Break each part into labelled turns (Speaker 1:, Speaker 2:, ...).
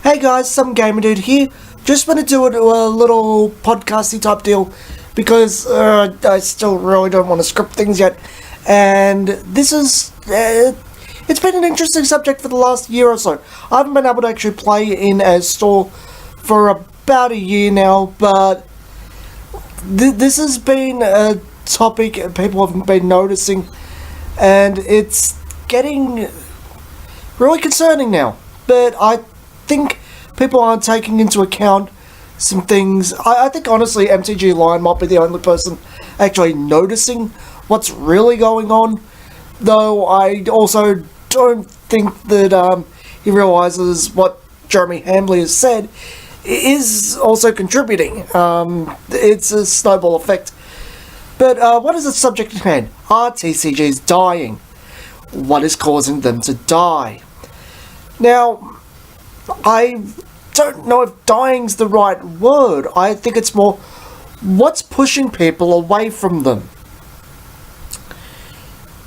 Speaker 1: Hey guys, some gamer dude here. Just want to do a little podcasty type deal because I still really don't want to script things yet. And this is, it's been an interesting subject for the last year or so. I haven't been able to actually play in a store for about a year now, but this has been a topic people have been noticing, and it's getting really concerning now. But I think people aren't taking into account some things. I think honestly MTG Lion might be the only person actually noticing what's really going on, though I also don't think that he realizes what Jeremy Hambley has said is also contributing. It's a snowball effect. But what is the subject at hand? Are TCGs dying? What is causing them to die? Now, I don't know if dying's the right word. I think it's more what's pushing people away from them.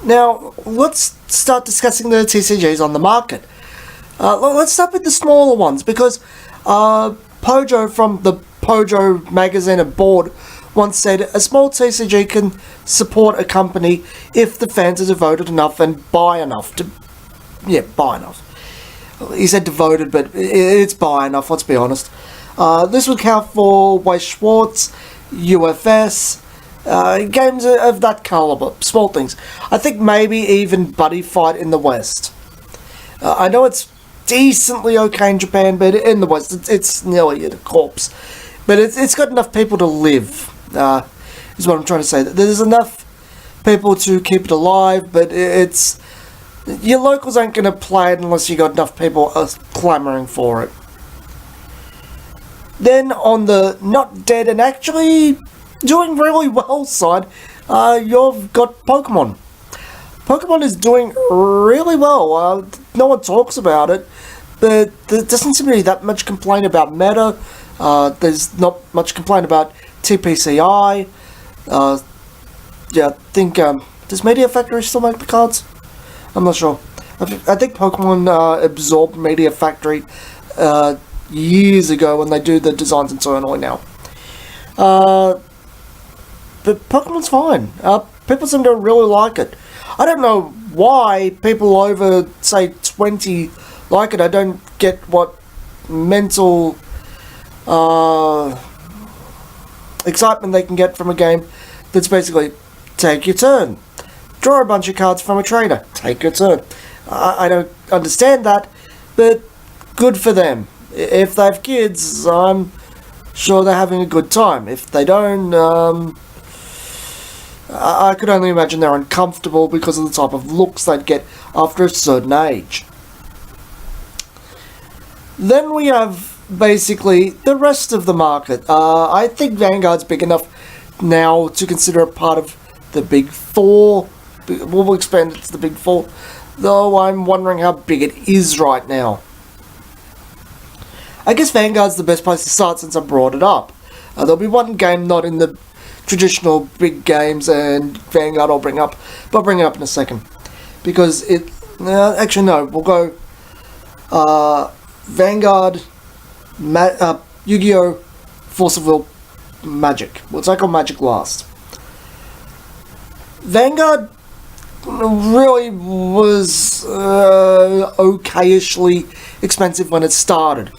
Speaker 1: Now, let's start discussing the TCGs on the market. Let's start with the smaller ones, because Pojo from the Pojo magazine and board once said, a small TCG can support a company if the fans are devoted enough and buy enough to... Yeah, buy enough. He said devoted, but it's buy enough, let's be honest. This would count for Weiss Schwartz, UFS, games of that caliber, small things. I think maybe even Buddy Fight in the West. I know it's decently okay in Japan, but in the West it's nearly a corpse. But it's got enough people to live, is what I'm trying to say. There's enough people to keep it alive, but it's... Your locals aren't going to play it unless you got enough people clamouring for it. Then on the not dead and actually doing really well side, you've got Pokemon. Pokemon is doing really well. No one talks about it, but there doesn't seem to be that much complaint about meta. There's not much complaint about TPCI. Yeah, I think, does Media Factory still make the cards? I'm not sure. I think Pokemon absorbed Media Factory years ago when they do the designs internally now. But Pokemon's fine. People seem to really like it. I don't know why people over, say, 20 like it. I don't get what mental excitement they can get from a game that's basically take your turn. Draw a bunch of cards from a trader. Take your turn. I don't understand that, but good for them. If they have kids, I'm sure they're having a good time. If they don't, I could only imagine they're uncomfortable because of the type of looks they'd get after a certain age. Then we have basically the rest of the market. I think Vanguard's big enough now to consider it part of the Big Four. We'll expand it to the Big Four, though I'm wondering how big it is right now. I guess Vanguard's the best place to start since I brought it up. There'll be one game not in the traditional big games, and Vanguard I'll bring up, but I'll bring it up in a second. Because it... actually no, we'll go... Vanguard, Yu-Gi-Oh! Force of Will, Magic. We'll take on Magic last. Vanguard really was okayishly expensive when it started.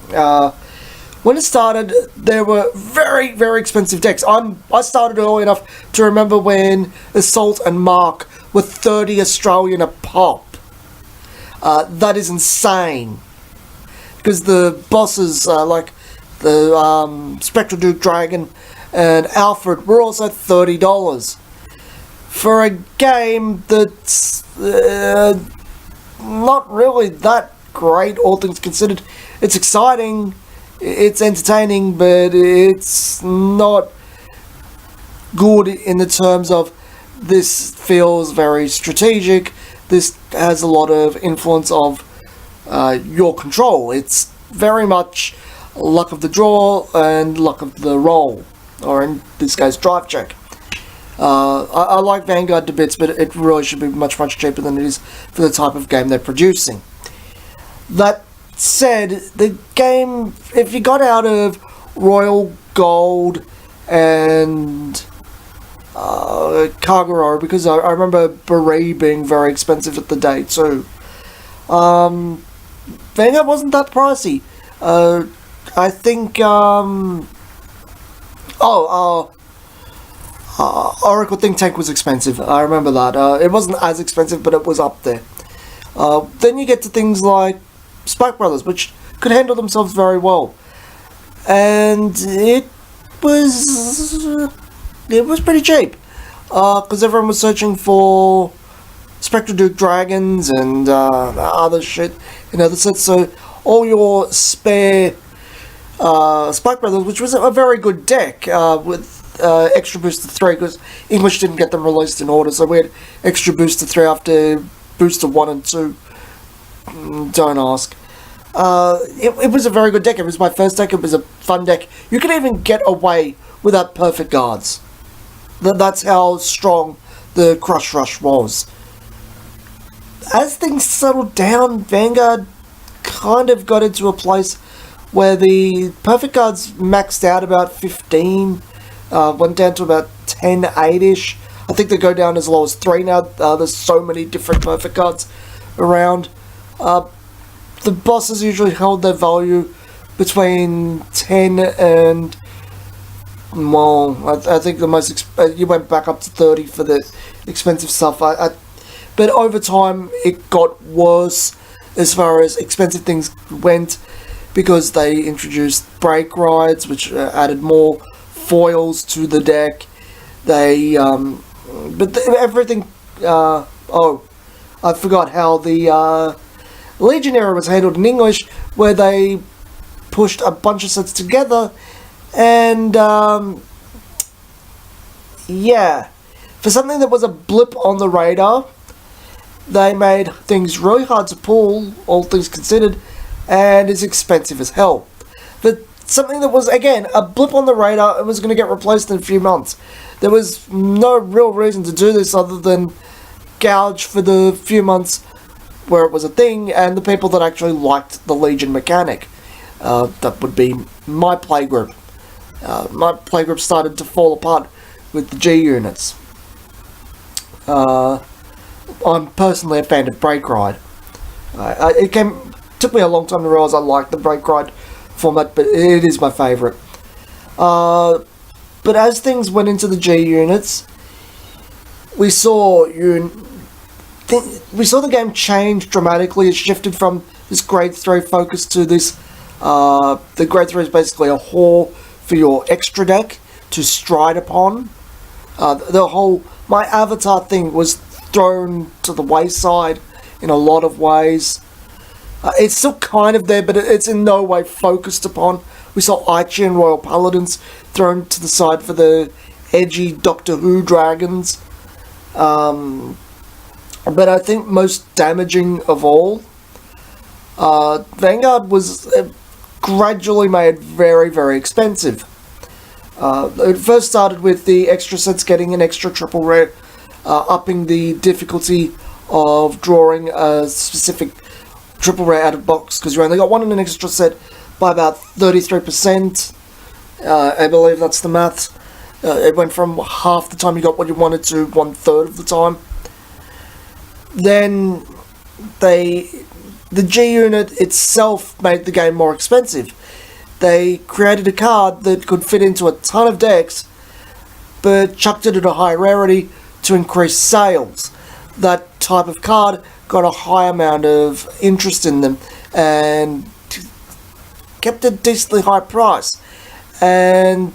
Speaker 1: When it started, there were very, very expensive decks. I started early enough to remember when Assault and Mark were 30 Australian a pop. That is insane. Because the bosses, like the Spectral Duke Dragon and Alfred, were also $30. For a game that's not really that great, all things considered. It's exciting, it's entertaining, but it's not good in the terms of this feels very strategic, this has a lot of influence of your control. It's very much luck of the draw and luck of the roll, or in this case, drive check. I like Vanguard to bits, but it really should be much, much cheaper than it is for the type of game they're producing. That said, the game, if you got out of Royal Gold and Kagura, because I remember Beret being very expensive at the day too. Vanguard wasn't that pricey. I think Oracle Think Tank was expensive. I remember that. It wasn't as expensive, but it was up there. Then you get to things like Spike Brothers, which could handle themselves very well, and it was pretty cheap, because everyone was searching for Spectre Duke Dragons and other shit in other sets. So all your spare Spike Brothers, which was a very good deck with extra booster 3, because English didn't get them released in order, so we had extra booster 3 after booster 1 and 2. Don't ask. It was a very good deck. It was my first deck. It was a fun deck. You could even get away without perfect guards. That's how strong the Crush Rush was. As things settled down, Vanguard kind of got into a place where the perfect guards maxed out about 15, went down to about 10, 8-ish. I think they go down as low as 3 now. There's so many different perfect guards around. The bosses usually held their value between 10 and, well, I think the most, you went back up to 30 for the expensive stuff. But over time, it got worse as far as expensive things went, because they introduced break rides, which added more foils to the deck. Everything, I forgot how the Legion era was handled in English, where they pushed a bunch of sets together, and for something that was a blip on the radar, they made things really hard to pull, all things considered, and is expensive as hell. But something that was, again, a blip on the radar, it was going to get replaced in a few months. There was no real reason to do this other than gouge for the few months where it was a thing, and the people that actually liked the Legion mechanic. That would be my playgroup. My playgroup started to fall apart with the G units. I'm personally a fan of Break Ride. It took me a long time to realise I liked the Break Ride format, but it is my favourite. But as things went into the G units, we saw the game change dramatically. It shifted from this grade 3 focus to this. The grade 3 is basically a whore for your extra deck to stride upon. The whole my avatar thing was thrown to the wayside in a lot of ways. It's still kind of there, but it's in no way focused upon. We saw Aichi and Royal Paladins thrown to the side for the edgy Doctor Who dragons. But I think most damaging of all, Vanguard was gradually made very, very expensive. It first started with the extra sets getting an extra triple rare, upping the difficulty of drawing a specific triple rare out of box, because you only got one in an extra set by about 33%. I believe that's the maths. It went from half the time you got what you wanted to 1/3 of the time. Then the G unit itself made the game more expensive. They created a card that could fit into a ton of decks, but chucked it at a high rarity to increase sales. That type of card got a high amount of interest in them and kept a decently high price. And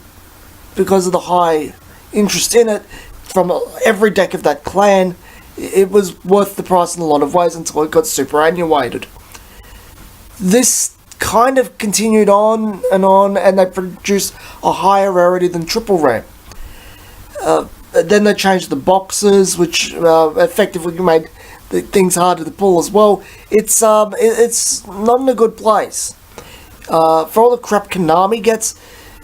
Speaker 1: because of the high interest in it from every deck of that clan, it was worth the price in a lot of ways until it got superannuated. This kind of continued on, and they produced a higher rarity than triple rare. Then they changed the boxes, which effectively made things harder to pull as well. It's not in a good place. For all the crap Konami gets,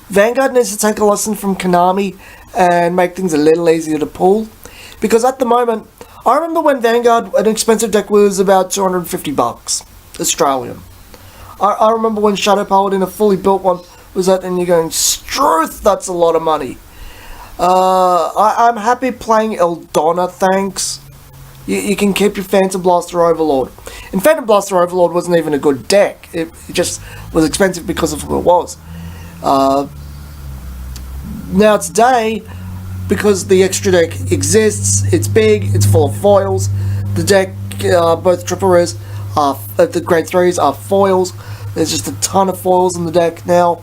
Speaker 1: Vanguard needs to take a lesson from Konami and make things a little easier to pull. Because at the moment, I remember when Vanguard, an expensive deck was about $250 Australian. I remember when Shadow Paladin, a fully built one, was out, and you're going, Struth, that's a lot of money. I'm happy playing Eldona, thanks. You can keep your Phantom Blaster Overlord. And Phantom Blaster Overlord wasn't even a good deck. It just was expensive because of who it was. Now today, because the extra deck exists, it's big, it's full of foils. The deck, both triple rares, the grade 3s are foils. There's just a ton of foils in the deck now.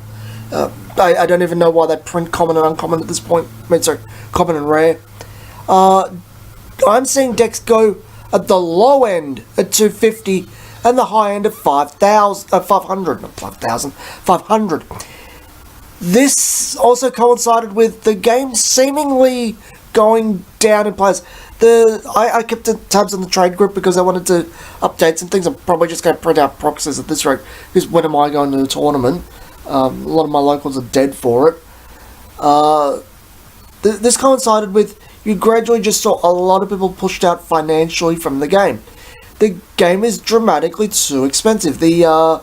Speaker 1: I don't even know why they print common and uncommon at this point. I mean, sorry, common and rare. I'm seeing decks go at the low end at 250 and the high end at 500, not 5,000, 500. This also coincided with the game seemingly going down in players. I kept the tabs on the trade group because I wanted to update some things. I'm probably just going to print out proxies at this rate, because when am I going to the tournament? A lot of my locals are dead for it. This coincided with, you gradually just saw a lot of people pushed out financially from the game. The game is dramatically too expensive. And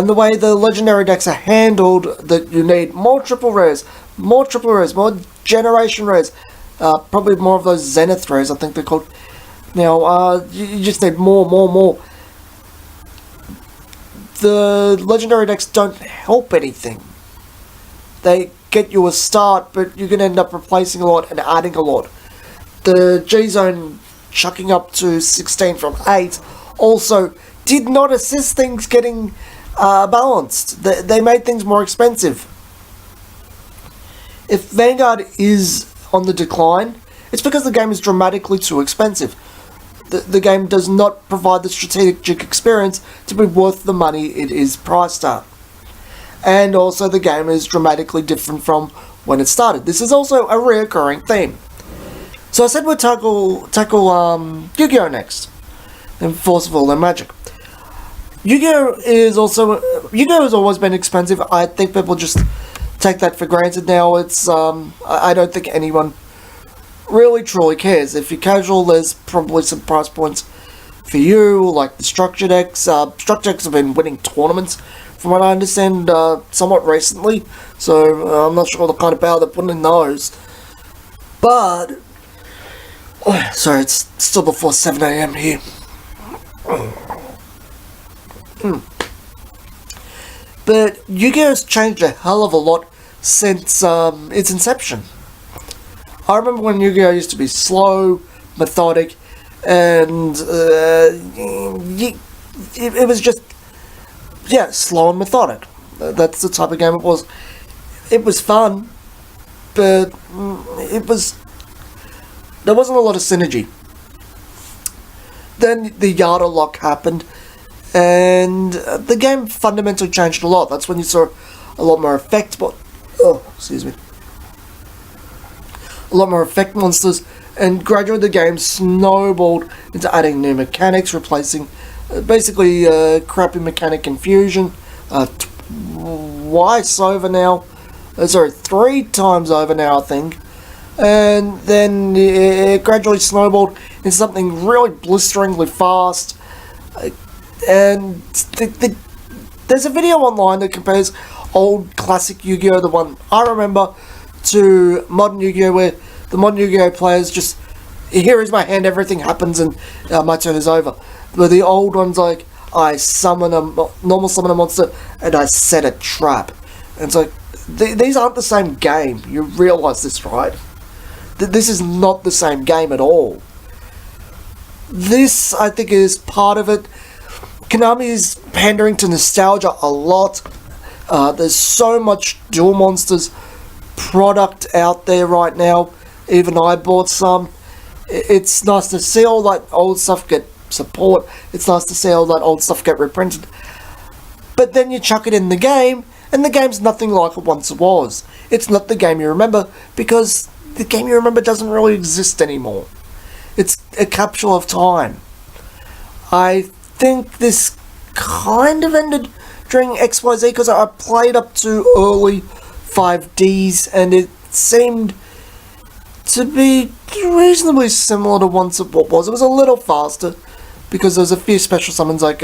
Speaker 1: the way the legendary decks are handled, that you need more triple rares, more generation rares, probably more of those Zenith rares, I think they're called. Now, you just need more. The legendary decks don't help anything. They get you a start, but you're going to end up replacing a lot and adding a lot. The G-Zone chucking up to 16 from 8 also did not assist things getting balanced. They made things more expensive. If Vanguard is on the decline, it's because the game is dramatically too expensive. The game does not provide the strategic experience to be worth the money it is priced at. And also the game is dramatically different from when it started. This is also a reoccurring theme. So I said we'd tackle Yu-Gi-Oh! Next. And Force of All Their Magic. Yu-Gi-Oh! has always been expensive. I think people just take that for granted now. It's I don't think anyone really truly cares. If you're casual, there's probably some price points for you, like the structure decks. Structure decks have been winning tournaments, from what I understand, somewhat recently. So I'm not sure the kind of power they're putting in those. But sorry, it's still before 7 AM here. But Yu-Gi-Oh's changed a hell of a lot since its inception. I remember when Yu-Gi-Oh used to be slow, methodic, and it was just, slow and methodic. That's the type of game it was. It was fun, but there wasn't a lot of synergy. Then the Yada lock happened, and the game fundamentally changed a lot. That's when you saw a lot more effect, a lot more effect monsters, and gradually the game snowballed into adding new mechanics, replacing basically crappy mechanic infusion twice over now. 3 times over now, I think. And then it gradually snowballed into something really blisteringly fast. And there's a video online that compares old classic Yu-Gi-Oh, the one I remember, to modern Yu-Gi-Oh, where the modern Yu-Gi-Oh players just, here is my hand, everything happens, and my turn is over. But the old one's like, I normal summon a monster, and I set a trap. And it's like, these aren't the same game. You realise this, right? This is not the same game at all. This, I think, is part of it. Konami is pandering to nostalgia a lot. There's so much Duel Monsters product out there right now. Even I bought some. It's nice to see all that old stuff get support. It's nice to see all that old stuff get reprinted. But then you chuck it in the game, and the game's nothing like it once was. It's not the game you remember, because the game you remember doesn't really exist anymore. It's a capsule of time. I think this kind of ended during XYZ, because I played up to early 5Ds, and it seemed to be reasonably similar to once it was. It was a little faster, because there was a few special summons like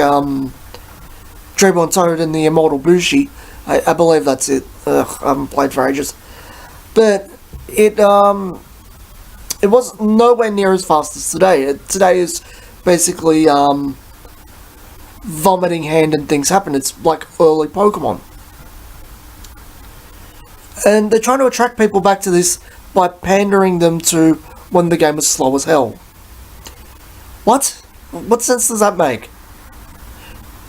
Speaker 1: Draymond Toad and the Immortal Bushi. I believe that's it. Ugh, I haven't played for ages. But it was nowhere near as fast as today. Today is basically vomiting hand and things happen. It's like early Pokemon. And they're trying to attract people back to this by pandering them to when the game is slow as hell. What? What sense does that make?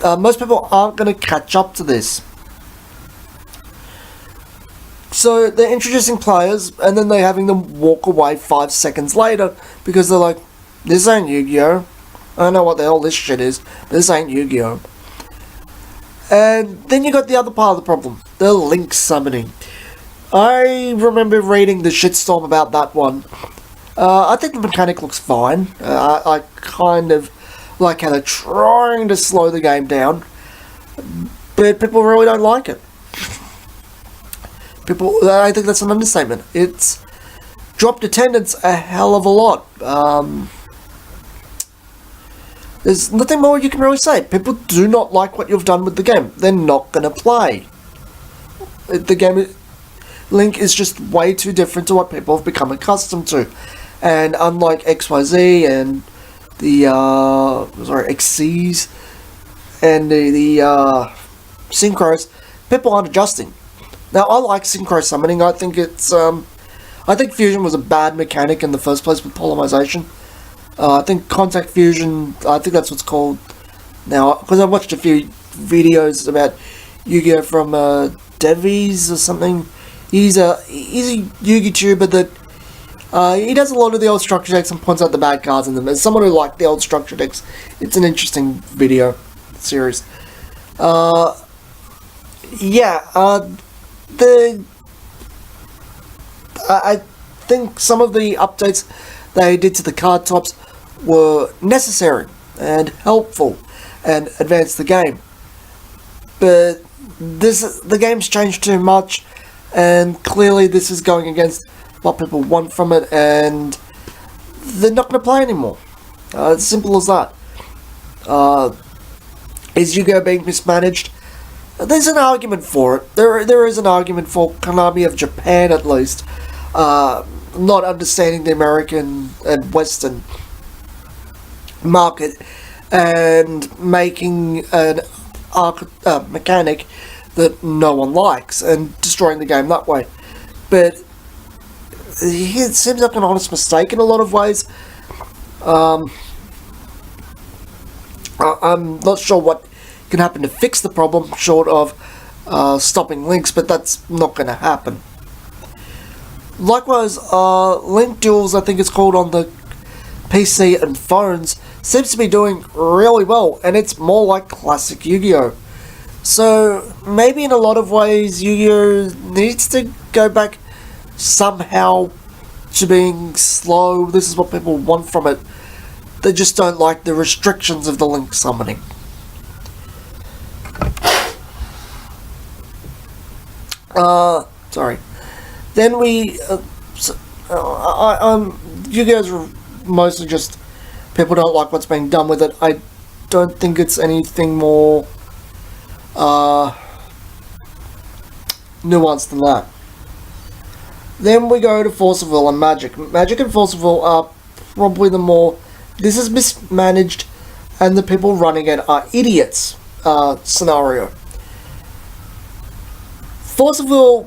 Speaker 1: Most people aren't going to catch up to this. So they're introducing players and then they're having them walk away 5 seconds later because they're like, this ain't Yu-Gi-Oh! I don't know what the hell this shit is, but this ain't Yu-Gi-Oh! And then you got the other part of the problem, the link summoning. I remember reading the shitstorm about that one. I think the mechanic looks fine. I kind of like how they're trying to slow the game down, but people really don't like it. I think that's an understatement. It's dropped attendance a hell of a lot. There's nothing more you can really say. People do not like what you've done with the game. They're not going to play. The game Link is just way too different to what people have become accustomed to. And unlike XYZ and the XCs and the Synchros, people aren't adjusting. Now, I like Synchro Summoning. I think it's I think Fusion was a bad mechanic in the first place with polymerization. I think Contact Fusion, I think that's what's called now, because I watched a few videos about Yu-Gi-Oh! From Devies or something. He's a Yu-Gi tuber that he does a lot of the old structure decks and points out the bad cards in them. As someone who liked the old structure decks, it's an interesting video series. I think some of the updates they did to the card types were necessary and helpful and advanced the game. But the game's changed too much, and clearly this is going against what people want from it, and they're not going to play anymore. It's simple as that. Is Yu-Gi-Oh! Being mismanaged? There's an argument for it. There is an argument for Konami of Japan, at least, not understanding the American and Western market and making an mechanic that no one likes and destroying the game that way. But it seems like an honest mistake in a lot of ways. I'm not sure what can happen to fix the problem short of stopping links, but that's not going to happen. Likewise, Link Duels, I think it's called, on the PC and phones, seems to be doing really well, and it's more like classic Yu-Gi-Oh! So maybe in a lot of ways Yu-Gi-Oh! Needs to go back somehow to being slow. This is what people want from it. They just don't like the restrictions of the link summoning. Sorry. Then Yu-Gi-Oh's mostly just people don't like what's being done with it. I don't think it's anything more nuanced than that. Then we go to Forceville and Magic. Magic and Forceville are probably the more this is mismanaged and the people running it are idiots scenario. Forceville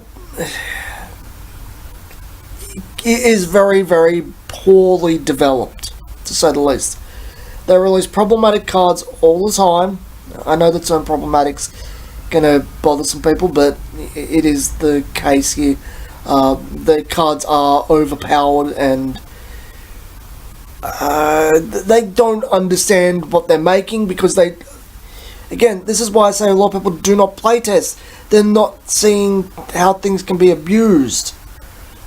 Speaker 1: is very, very poorly developed, to say the least. They release problematic cards all the time. I know the term problematic's gonna bother some people, but it is the case here. The cards are overpowered and they don't understand what they're making because they... Again, this is why I say a lot of people do not playtest. They're not seeing how things can be abused.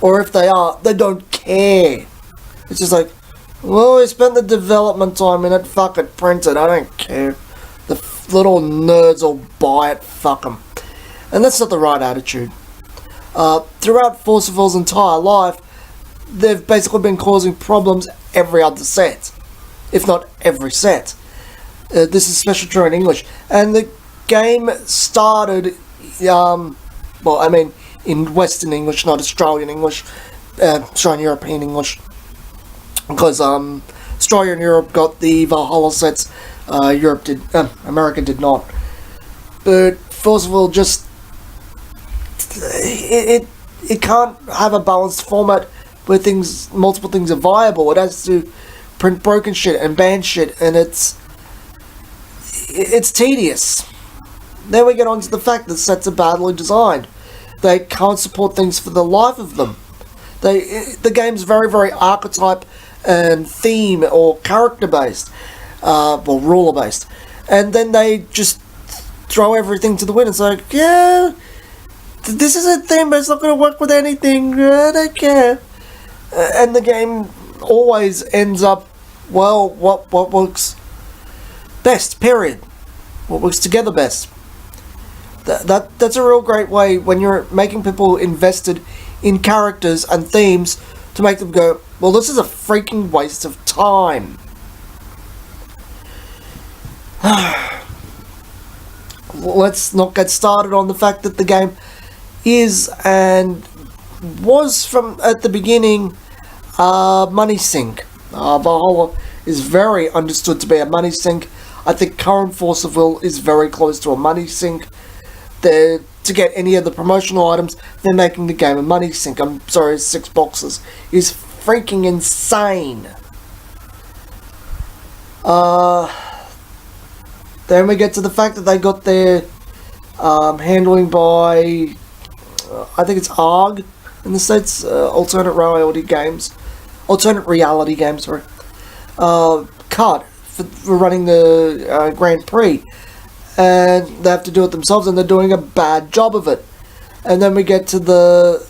Speaker 1: Or if they are, they don't care. It's just like, well, we spent the development time in it, fuck it, print it, I don't care. The little nerds will buy it, fuck them. And that's not the right attitude. Throughout Forceville's entire life, they've basically been causing problems every other set. If not every set. This is especially true in English. And the game started, in Western English, not Australian English, Australian European English, because Australia and Europe got the Valhalla sets, America did not. But first of all, just it can't have a balanced format where multiple things are viable. It has to print broken shit and ban shit, and it's tedious. Then we get on to the fact that sets are badly designed. They can't support things for the life of them. The game's very, very archetype and theme or character based, or ruler based, and then they just throw everything to the wind. It's like, yeah, this is a theme, but it's not going to work with anything. I don't care. And the game always ends up, well, what works best, period. What works together best. That's a real great way when you're making people invested in characters and themes to make them go, well, this is a freaking waste of time. Let's not get started on the fact that the game is and was from at the beginning money sink. Valhalla is very understood to be a money sink. I think current Force of Will is very close to a money sink. To get any of the promotional items, they're making the game a money sink. I'm sorry, 6 boxes is freaking insane. Then we get to the fact that they got their handling by, I think it's ARG in the States, alternate reality games, sorry, cut for running the Grand Prix. And they have to do it themselves, and they're doing a bad job of it. And then we get to the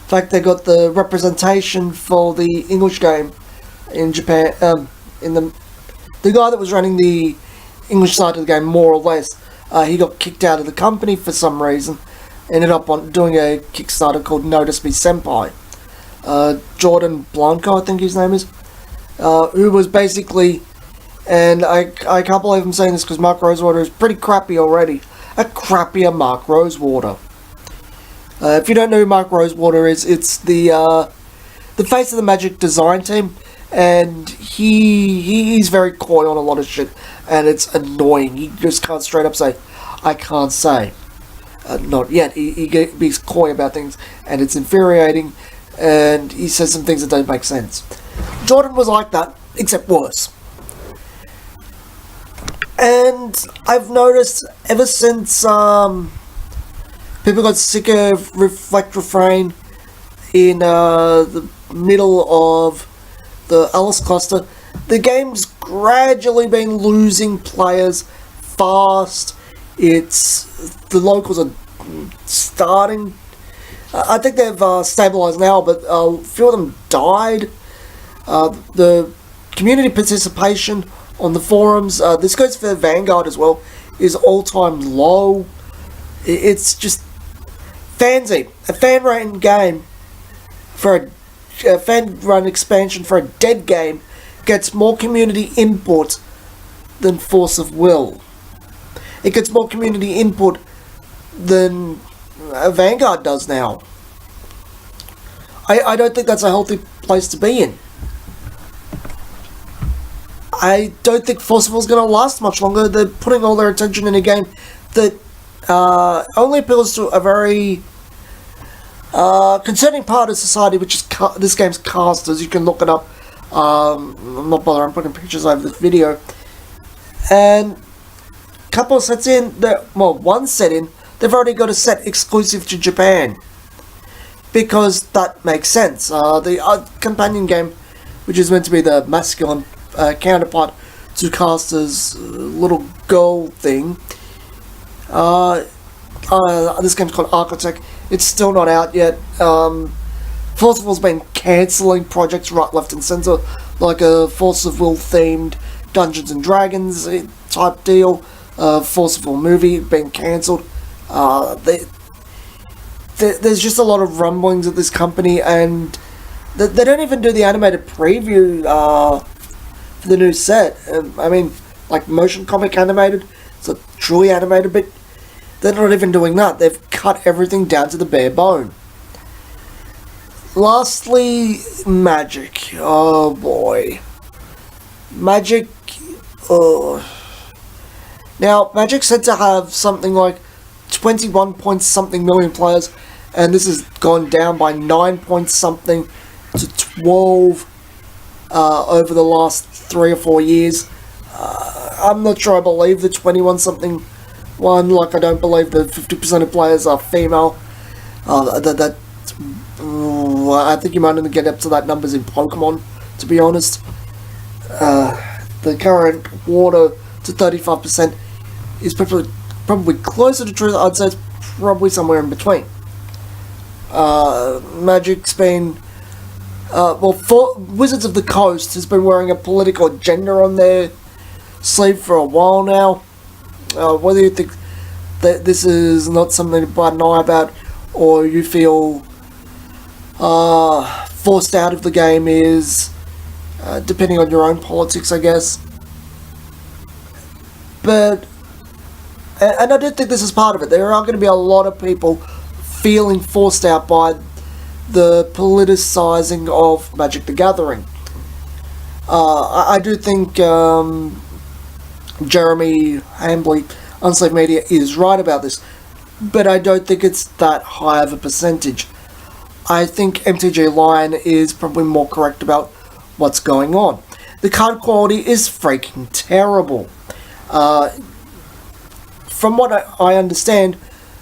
Speaker 1: fact they got the representation for the English game in Japan. The guy that was running the English side of the game, more or less, he got kicked out of the company for some reason. Ended up doing a Kickstarter called Notice Me Senpai. Jordan Blanco, I think his name is. Who was basically, and I can't believe I'm saying this because Mark Rosewater is pretty crappy already, a crappier Mark Rosewater. If you don't know who Mark Rosewater is, it's the face of the Magic design team, and he's very coy on a lot of shit, and it's annoying. He just can't straight up say, I can't say. Not yet. He's coy about things, and it's infuriating, and he says some things that don't make sense. Jordan was like that, except worse. And I've noticed ever since people got sick of Reflect Refrain in the middle of the Alice cluster, the game's gradually been losing players fast. The locals are starting. I think they've stabilised now, but a few of them died. The community participation on the forums, this goes for Vanguard as well, is all-time low. It's just fanzine. A fan-run game for a fan-run expansion for a dead game gets more community input than Force of Will. It gets more community input than Vanguard does now. I don't think that's a healthy place to be in. I don't think Force of Will is going to last much longer. They're putting all their attention in a game that only appeals to a very concerning part of society, which is this game's casters. You can look it up. I'm not bothering. I'm putting pictures over this video. And a couple of sets in, one set in, they've already got a set exclusive to Japan. Because that makes sense. The companion game, which is meant to be the masculine counterpart to Caster's little girl thing. This game's called Architect. It's still not out yet. Force of Will's been cancelling projects right, left and centre, like a Force of Will themed Dungeons and Dragons type deal. Force of Will movie been cancelled. There's just a lot of rumblings at this company, and they don't even do the animated preview for the new set. I mean, like motion comic animated, it's a truly animated, but they're not even doing that. They've cut everything down to the bare bone. Lastly, Magic. Oh boy. Magic. Now, Magic's said to have something like 21 point something million players, and this has gone down by 9 point something to 12 over the last 3 or 4 years. I'm not sure I believe the 21 something one, like I don't believe the 50% of players are female. I think you might only get up to that numbers in Pokemon, to be honest. The current water to 35% is probably closer to truth. I'd say it's probably somewhere in between. Magic's been... for Wizards of the Coast has been wearing a political agenda on their sleeve for a while now. Whether you think that this is not something to bat an eye about, or you feel forced out of the game is depending on your own politics, I guess. But, and I don't think this is part of it. There are going to be a lot of people feeling forced out by the politicizing of Magic the Gathering. I do think Jeremy Hambley, Unslave Media, is right about this, but I don't think it's that high of a percentage. I think MTG Lion is probably more correct about what's going on. The card quality is freaking terrible. From what I understand,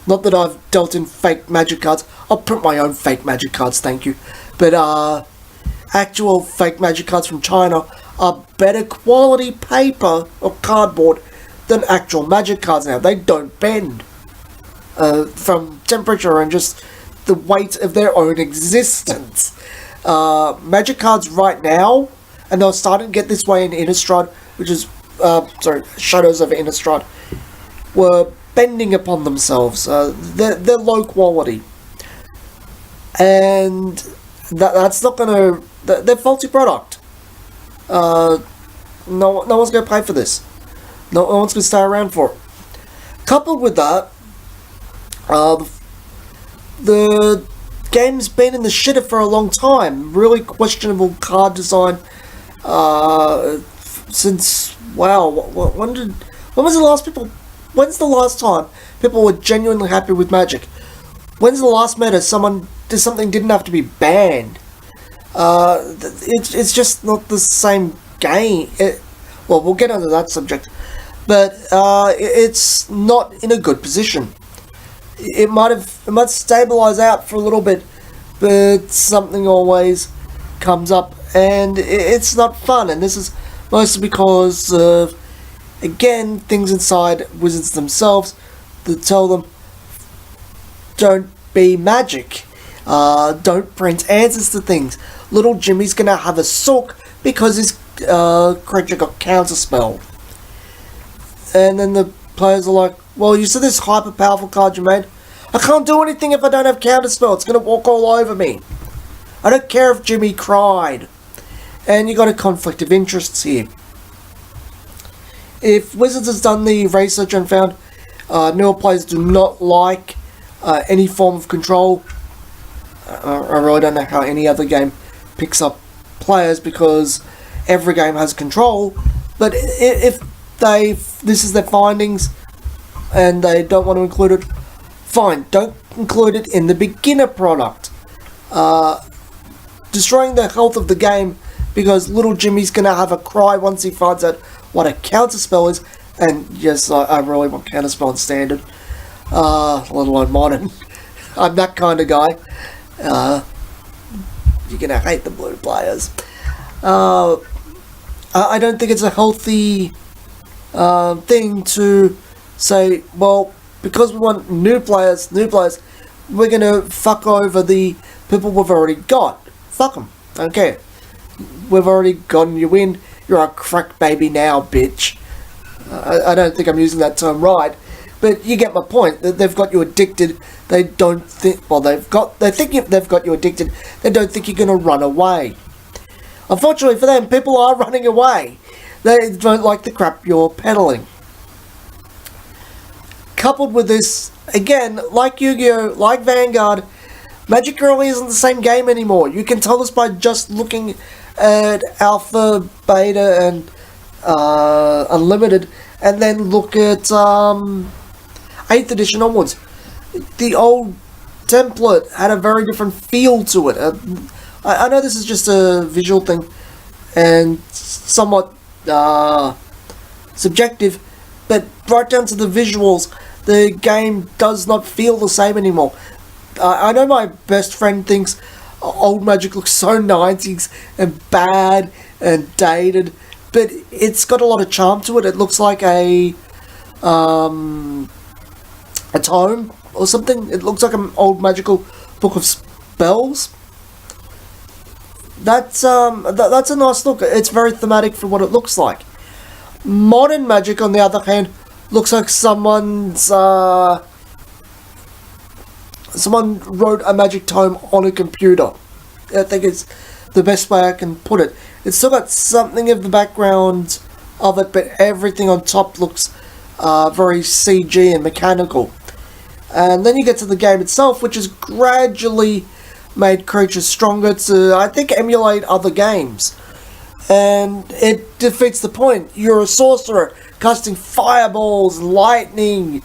Speaker 1: not that I've dealt in fake Magic cards, I'll print my own fake Magic cards, thank you, but actual fake Magic cards from China are better quality paper or cardboard than actual Magic cards now. They don't bend from temperature and just the weight of their own existence. Magic cards right now, and they're starting to get this way in Innistrad, which is, Shadows of Innistrad, were bending upon themselves. They're low quality. And that's not going to... They're faulty product. No one's going to pay for this. No one's going to stay around for it. Coupled with that, the game's been in the shitter for a long time. Really questionable card design since, wow, when was the last people... When's the last time people were genuinely happy with Magic? When's the last meta something didn't have to be banned? It's just not the same game. Well, we'll get onto that subject, but it's not in a good position. It might stabilize out for a little bit, but something always comes up, and it's not fun. And this is mostly because of, again, things inside Wizards themselves that tell them, don't be Magic. Don't print answers to things. Little Jimmy's gonna have a sook because his creature got counterspelled. And then the players are like, well, you said this hyper powerful card you made. I can't do anything if I don't have counterspell. It's gonna walk all over me. I don't care if Jimmy cried. And you got a conflict of interests here. If Wizards has done the research and found newer players do not like any form of control, I really don't know how any other game picks up players because every game has control, but if this is their findings and they don't want to include it, fine, don't include it in the beginner product. Destroying the health of the game because little Jimmy's gonna have a cry once he finds out what a counterspell is, and yes, I really want counterspell in standard, let alone modern. I'm that kind of guy. You're gonna hate the blue players. I don't think it's a healthy thing to say, well, because we want new players, we're gonna fuck over the people we've already got. Fuck them. I don't care. We've already gotten you in. You're a crack baby now, bitch. I don't think I'm using that term right, but you get my point. They've got you addicted. They don't think. Well, they think if they've got you addicted, they don't think you're gonna run away. Unfortunately for them, people are running away. They don't like the crap you're peddling. Coupled with this, again, like Yu-Gi-Oh!, like Vanguard, Magic really isn't the same game anymore. You can tell this by just looking at Alpha, Beta, and Unlimited, and then look at 8th edition onwards. The old template had a very different feel to it. I know this is just a visual thing, and somewhat subjective, but right down to the visuals, the game does not feel the same anymore. I know my best friend thinks old Magic looks so 90s and bad and dated, but it's got a lot of charm to it. It looks like a tome or something. It looks like an old magical book of spells. That's a nice look. It's very thematic for what it looks like. Modern Magic, on the other hand, looks like someone wrote a Magic tome on a computer. I think it's the best way I can put it. It's still got something of the background of it, but everything on top looks very CG and mechanical. And then you get to the game itself, which has gradually made creatures stronger to, I think, emulate other games. And it defeats the point. You're a sorcerer, casting fireballs, lightning,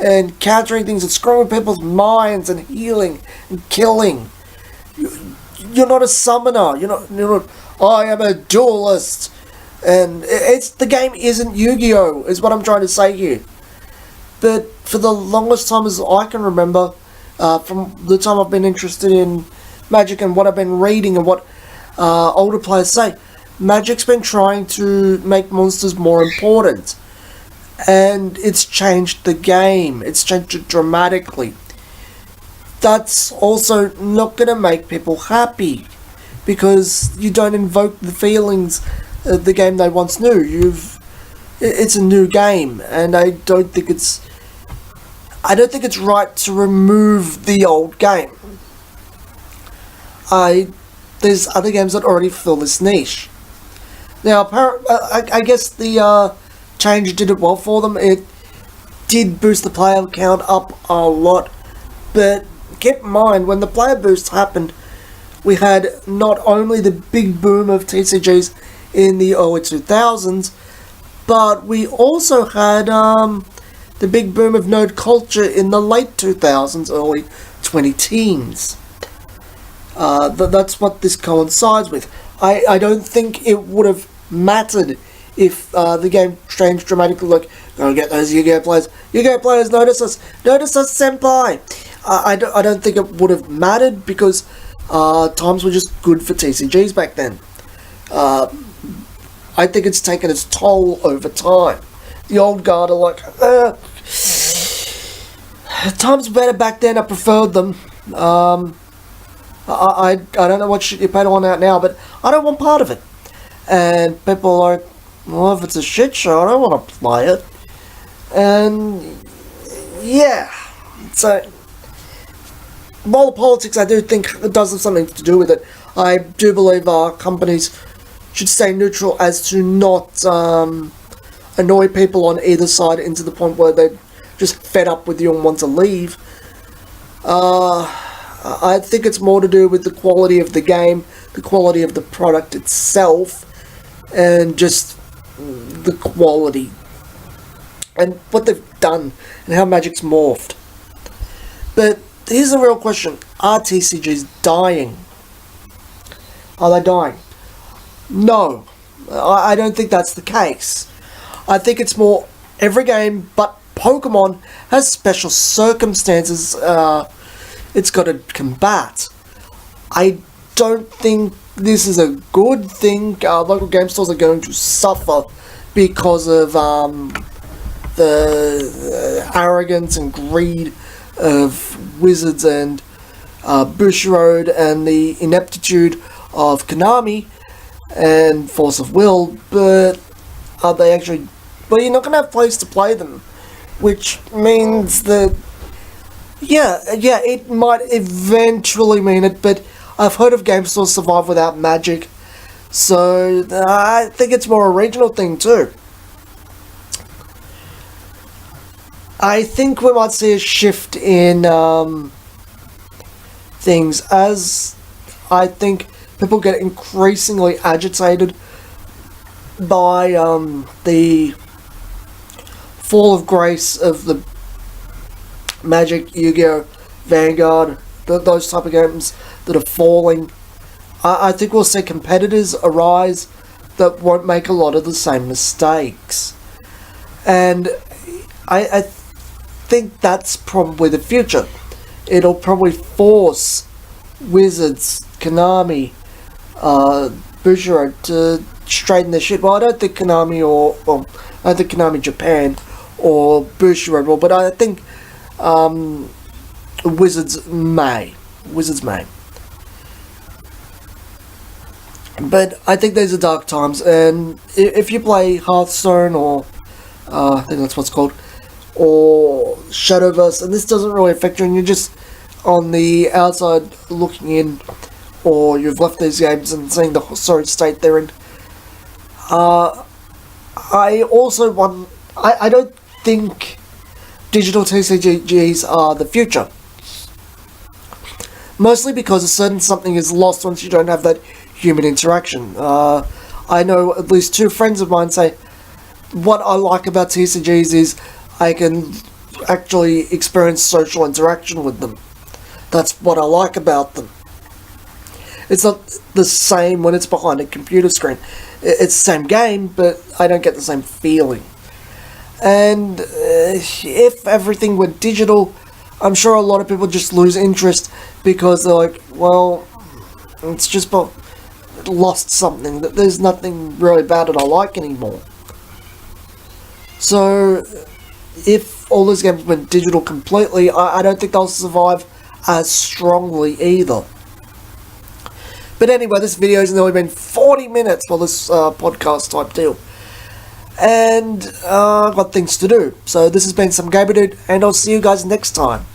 Speaker 1: and countering things and screwing people's minds and healing and killing. You're not a summoner. You're not. I am a duelist, and the game isn't Yu-Gi-Oh! Is what I'm trying to say here. But for the longest time as I can remember, from the time I've been interested in Magic and what I've been reading and what older players say, Magic's been trying to make monsters more important. And it's changed the game. It's changed it dramatically. That's also not going to make people happy, because you don't invoke the feelings of the game they once knew. It's a new game, and I don't think it's right to remove the old game. There's other games that already fill this niche. Now, I guess the change did it well for them. It did boost the player count up a lot, but keep in mind, when the player boost happened, we had not only the big boom of TCGs in the early 2000s, but we also had the big boom of nerd culture in the late 2000s, early 2010s. That's what this coincides with. I don't think it would have mattered if the game changed dramatically, like, go get those Yu-Gi-Oh! Players. Yu-Gi-Oh! Players, notice us, senpai! I don't think it would have mattered, because times were just good for TCGs back then. I think it's taken its toll over time. The old guard are like, times were better back then, I preferred them. I don't know what shit you peddle on out now, but I don't want part of it. And people are like, well, if it's a shit show, I don't want to play it. And yeah, so while the politics, I do think it does have something to do with it. I do believe companies should stay neutral as to not annoy people on either side into the point where they're just fed up with you and want to leave. I think it's more to do with the quality of the game, the quality of the product itself, and just the quality and what they've done and how Magic's morphed. But here's the real question: are TCGs dying? Are they dying? No, I don't think that's the case. I think it's more every game but Pokemon has special circumstances it's got to combat. I don't think this is a good thing. Local game stores are going to suffer because of the arrogance and greed of Wizards and Bushiroad, and the ineptitude of Konami and Force of Will. But are they actually? Well, you're not going to have a place to play them, which means that yeah, it might eventually mean it, but I've heard of game stores survive without Magic, So I think it's more a regional thing too. I think we might see a shift in things as I think people get increasingly agitated by the fall of grace of the Magic, Yu-Gi-Oh, Vanguard, those type of games that are falling. I think we'll see competitors arise that won't make a lot of the same mistakes. And I think that's probably the future. It'll probably force Wizards, Konami, Bushiroad to straighten their shit. Well, I don't think Konami I think Konami Japan or Bushiroad will, but I think Wizards may. But I think these are dark times, and if you play Hearthstone or I think that's what's called, or Shadowverse, and this doesn't really affect you, and you're just on the outside looking in, or you've left these games and seeing the sorry state they're in. I also want. I don't think digital TCGs are the future. Mostly because a certain something is lost once you don't have that human interaction. I know at least two friends of mine say, what I like about TCGs is I can actually experience social interaction with them. That's what I like about them. It's not the same when it's behind a computer screen. It's the same game, but I don't get the same feeling. And if everything went digital, I'm sure a lot of people just lose interest because they're like, well, it's just lost something. There's nothing really about it I like anymore. So if all those games went digital completely, I don't think they'll survive as strongly either. But anyway, this video has only been 40 minutes for this podcast type deal. And I've got things to do. So this has been some Gamer Dude, and I'll see you guys next time.